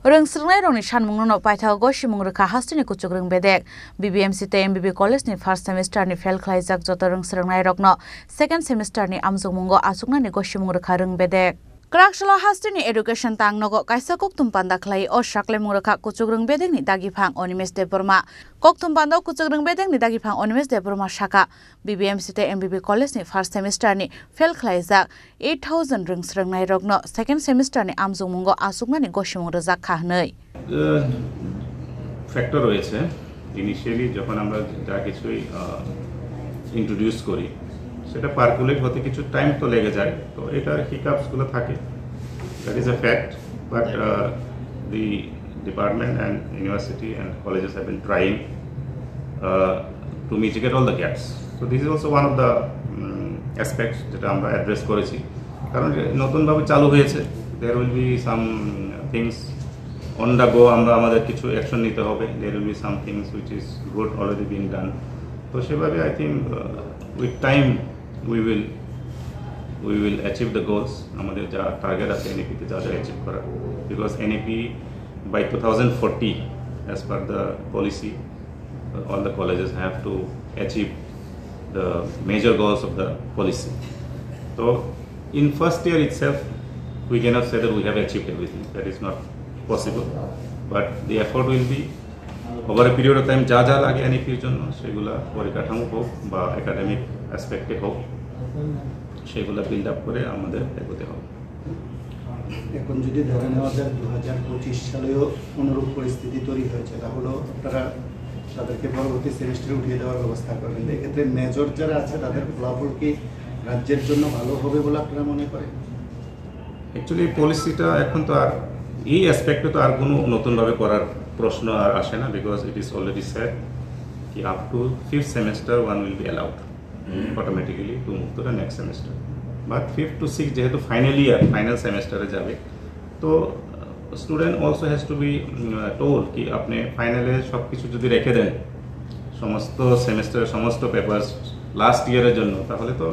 Rwngsrwngnairokni Sanmung Nono Paithago Gosimung Rwkha Hasteni KwchukRwng Bedek BBMC te MBB College ni first Semisterni KhlaijakJotto Rwngsrwngnairokno second Semisterni Anjokmungo Achuknani Gosimung Rwkha Rwng Bedek KhlaijakHasteni education tangnogo kaisa koktum panda khlai o Saklaimung Rwkha KwchukRwng Bedek ni dagifang Onimes Deporma koktum panda KwchukRwng Bedek ni dagifang Onimes Deporma Saka BBMC te MBB College ni first Semisterni Khlaijak 8000 Rwngsrwngnairokno second Semisterni Anjokmungo Achuknani Gosimung Rwkha factor রয়েছে initially যখন আমরা যা কিছুই introduce করি সেটা percolate হতে কিছু time তো লেগে যায় তো এটার হিকআপসগুলো থাকে that is a fact but the department and university and colleges have been trying to mitigate all the gaps so this is also one of the aspects যেটা আমরা অ্যাড্রেস করেছি কারণ নতুনভাবে চালু হয়েছে there will be some things on the go আমরা আমাদের কিছু অ্যাকশন নিতে হবে there will be some things which is good already being done তো সেভাবে I think with time we will achieve the goals আমাদের যা টার্গেট আছে NEP তে যা অ্যাচিভ করা because NEP by 2040 as per the policy all the colleges have to achieve the major goals of the policy so in first year itself we cannot say that we have achieved everything that is not possible but the effort will be over a period of time যা যা লাগে NEP-র জন্য সেগুলা পরিকাঠামো হোক বা academic অ্যাসপেক্টে হোক সেগুলা বিল্ড আপ করে আমাদের এগোতে হবে এখন যদি ধরে নেওয়া যায় 2025 সালেও অনুরূপ পরিস্থিতি তৈরি হয়েছে তাহলে আপনারা তাদেরকে পরবর্তী সেমিস্টারে উঠিয়ে দেওয়ার ব্যবস্থা করবেন এক্ষেত্রে মেজর যারা আছে তাদের ফলাফল কি রাজ্যের জন্য ভালো হবে বলে আপনারা মনে করেন অ্যাকচুয়ালি পলিসিটা এখন তো আর এই অ্যাসপেক্টে তো আর কোনো নতুনভাবে করার প্রশ্ন আর আসে না because it is already set কি up to 5th semester one will be allowed automatically to move to the next semester but 5th to 6th যেহেতু ফাইনাল সেমিস্টারে যাবে তো student also has to be told কি আপনি ফাইনালে সব কিছু যদি রেখে দেন সমস্ত সেমিস্টারের সমস্ত পেপারস লাস্ট ইয়ারের জন্য তাহলে তো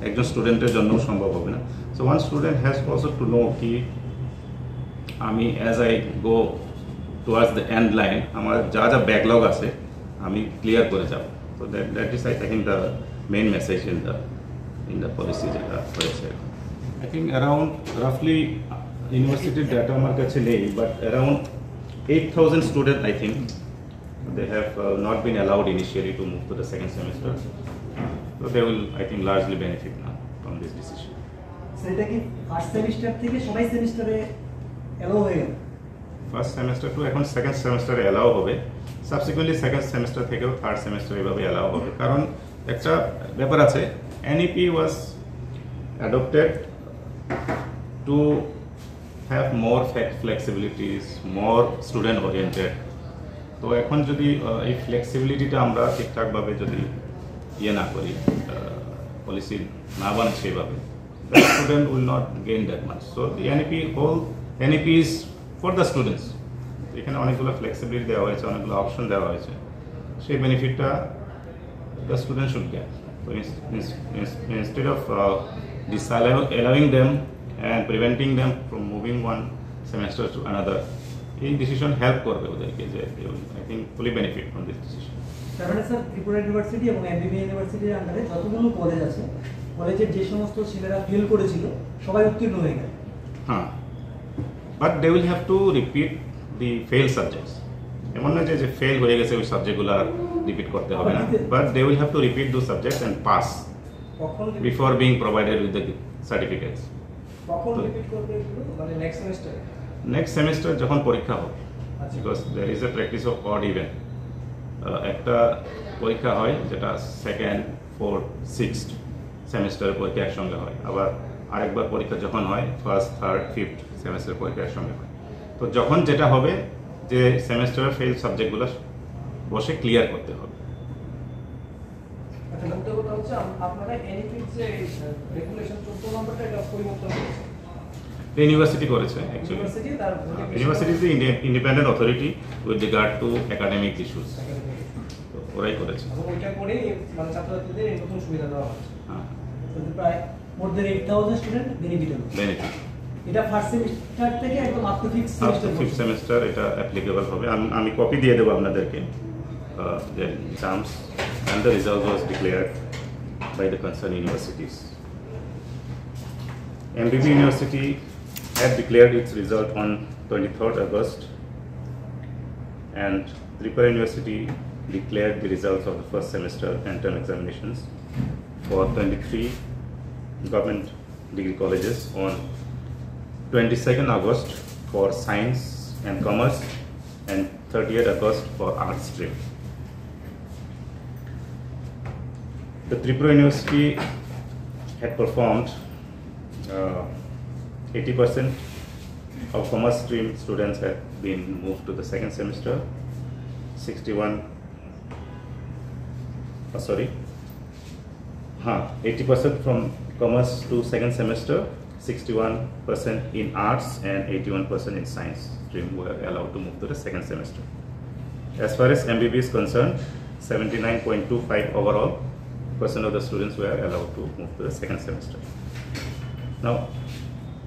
একজন স্টুডেন্টের জন্যও সম্ভব হবে না so one student has also to know কি আমি as I go towards the end line আমার যা যা ব্যাকলগ আছে আমি ক্লিয়ার করে যাব তো that is I think the main message in the policy যেটা হয়েছে আই থিঙ্ক অ্যারাউন্ড রাফলি ইউনিভার্সিটির ডাটা আমার কাছে নেই but around 8000 student I think they have not been allowed initially to move to the second semester so they will I think largely benefit now from this decision so এটা কি first semester থেকে সবাই সেমিস্টারে allow হয়ে গেল first semester two এখন second সেমিস্টারে allow হবে সাবসিকুয়েন্টলি সেকেন্ড সেমিস্টার থেকেও থার্ড সেমিস্টার এভাবে এলাও হবে কারণ একটা ব্যাপার আছে NEP was adopted to have more flexibilities more student oriented তো এখন যদি এই ফ্লেক্সিবিলিটিটা আমরা ঠিকঠাকভাবে যদি না করি পলিসি না বানাই সেইভাবে student will not gain that much so the NEP is for the students এখানে অনেকগুলো ফ্লেক্সিবিলিটি দেওয়া হয়েছে অনেকগুলো অপশন দেওয়া হয়েছে সেই বেনিফিটটা দ্য স্টুডেন্ট শুড গেট তো instead of allowing them and preventing them from moving one semester to another এই ডিসিশন হেল্প করবে ওদেরকে যে I think fully benefit from this decision তাহলে স্যার ত্রিপুরা ইউনিভার্সিটি এবং এমবিবি ইউনিভার্সিটির আন্ডারে যতগুলো কলেজ আছে কলেজের যে সমস্ত ছেলেরা ফেল করেছিল সবাই উত্তীর্ণ হয়ে গেল হ্যাঁ but they will have to repeat the fail subjects এমন না যে ফেল হয়ে গেছে ওই সাবজেক্টগুলো আর রিপিট করতে হবে না but they will have to repeat those subjects and pass before being provided with the certificates কখন রিপিট করবে মানে নেক্সট সেমিস্টারে নেক্সট সেমিস্টার যখন পরীক্ষা হবে because there is a practice of odd even একটা পরীক্ষা হয় যেটা সেকেন্ড ফোর্থ সিক্সথ সেমিস্টারের পরীক্ষা একসঙ্গে হয় আবার আরেকবার পরীক্ষা যখন হয় ফার্স্ট থার্ড ফিফথ সেমিস্টারের পরীক্ষা একসঙ্গে হয় তো যখন যেটা হবে যে সেমিস্টারের ফেল সাবজেক্টগুলো বসে ক্লিয়ার করতে হবে আপনারা NEP যে রেগুলেশন 14 নম্বরটা এটা পরিবর্তন করেছে ইউনিভার্সিটি করেছে actually university is the independent authority with regard to academic issues ওরাই করেছে ওইটা করে মানে ছাত্রছাত্রীদের নতুন সুবিধা দেওয়া হচ্ছে হ্যাঁ প্রায় more than 8000 স্টুডেন্ট বেনিফিট এটা ফার্স্ট সেমিস্টার থেকে একদম আপ টু ফিফথ সেমিস্টার এটা অ্যাপ্লিকেবল হবে। আমি কপি দিয়ে দেব আপনাদেরকে। The exams and the result was declared by the concerned universities. MBB University had declared its result on 23rd August, and TRIPURA University declared the results of the first semester and term examinations for 23 government degree colleges on 22nd August for Science and Commerce and 30th August for Arts stream. The Tripura University had performed 80% of commerce stream students had been moved to the second semester. 80% from commerce to second semester, 61% in arts and 81% in science stream were allowed to move to the second semester. As far as MBB is concerned, 79.25 overall % of the students were allowed to move to the second semester. Now,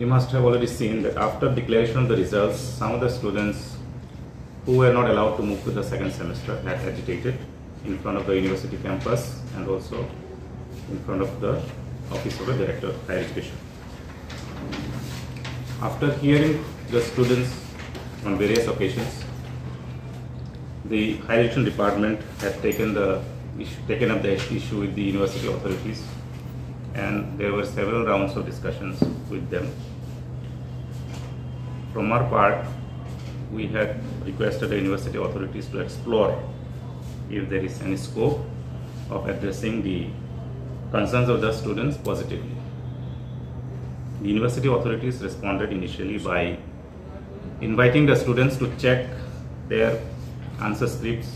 you must have already seen that after declaration of the results, some of the students who were not allowed to move to the second semester had agitated in front of the university campus and also in front of the office of the Director of Higher Education. After hearing the students on various occasions, the Higher Education Department had taken up the issue with the university authorities, and there were several rounds of discussions with them. From our part, we had requested the university authorities to explore if there is any scope of addressing the concerns of the students positively. The university authorities responded initially by inviting the students to check their answer scripts,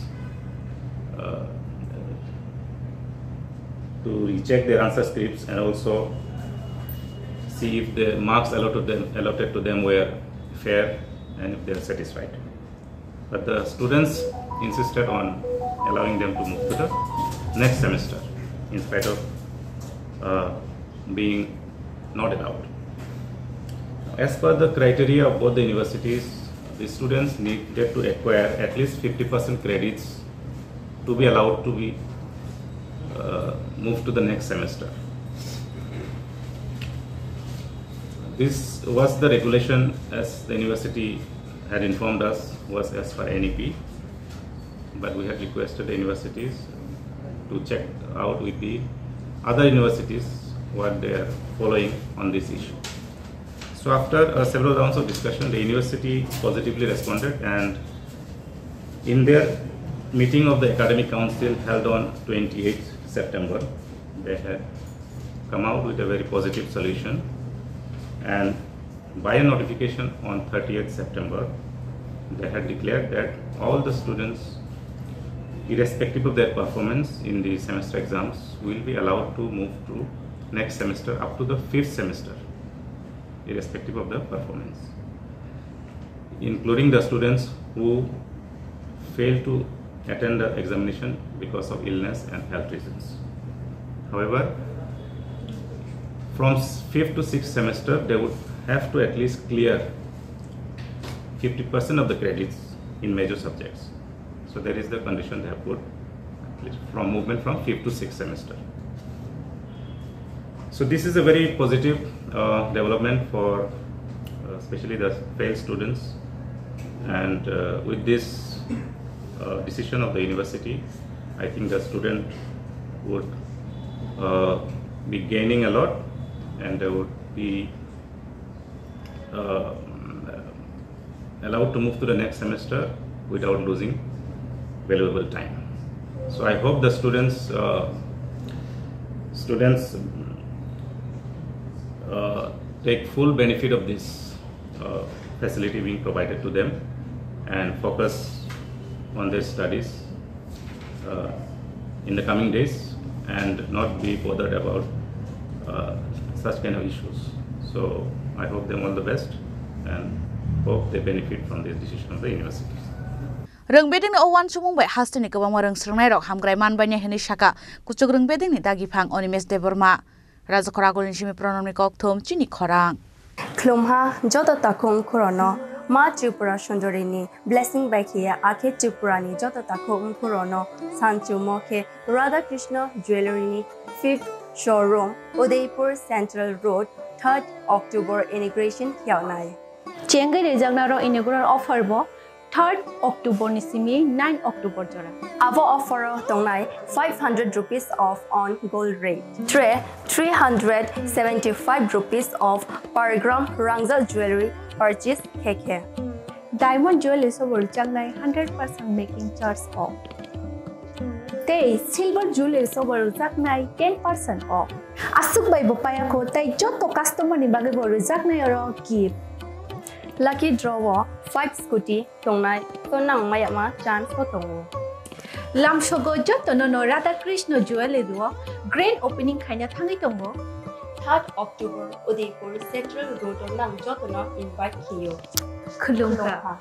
to recheck their answer scripts and also see if the marks allotted to them were fair and if they are satisfied. But the students insisted on allowing them to move to the next semester in spite of being not allowed. As per the criteria of both the universities, the students needed to acquire at least 50% credits to be allowed to be moved to the next semester. This was the regulation, as the university had informed us, was as per NEP, but we had requested the universities to check out with the other universities what they are following on this issue. So after several rounds of discussion, the university positively responded, and in their meeting of the academic council held on 28th September, they had come out with a very positive solution, and by a notification on 30th September, they had declared that all the students, irrespective of their performance in the semester exams, will be allowed to move to next semester up to the 5th semester, irrespective of the performance, including the students who failed to attend the examination because of illness and health reasons. However, from 5th to 6th semester, they would have to at least clear 50% of the credits in major subjects. So that is the condition they have put from movement from 5th to 6th semester. So this is a very positive development for especially the failed students, and with this decision of the university, I think the student would be gaining a lot, and they would be allowed to move to the next semester without losing valuable time. So I hope the students take full benefit of this facility being provided to them and focus on their studies in the coming days and not be bothered about such kind of issues. So I hope them all the best and hope they benefit from this decision of the university. Rwng Bedek ni owan sumung bai Hasteni kwbangma Rwngsrwngnairok hamgrai manbaini hini saka KwchukRwng Bedek ni dagipang Onimes Deborma Raja Khoragolni simi pronomni kokthom chini khorang. Klumha Jotto takung kurono Ma Tripura Shondorini Blessing by Kia Ake Tripurani Jotto takung kurono Sanchumo ke Radha Krishna Jewelry 5th Showroom Udaipur Central Road 3rd October inauguration Kyaunai Chengai Rejagnaro inaugural offer bo 3rd October ni simi 9 October jora. Avo offer tongnai 500 rupees off on gold rate. 375 rupees off per gram Rwngsrwngnairokno jewelry purchase KK. Diamond jewelry sobor changnai 100% making charge off. Tay silver jewelry sobor changnai 10% off. Asuk bai bopaya ko tay jotto customer ni bage bor changnai aro gift. Lucky draw 5 scooty tongnai tonang mayama chance ko tongo. Lamshogo Jotto Nono Radha Krishna jewelry duo grand opening khaina thangai tongo. 3rd October Udaipur Central Road nang Jotto na invite kiyo. Khulungka.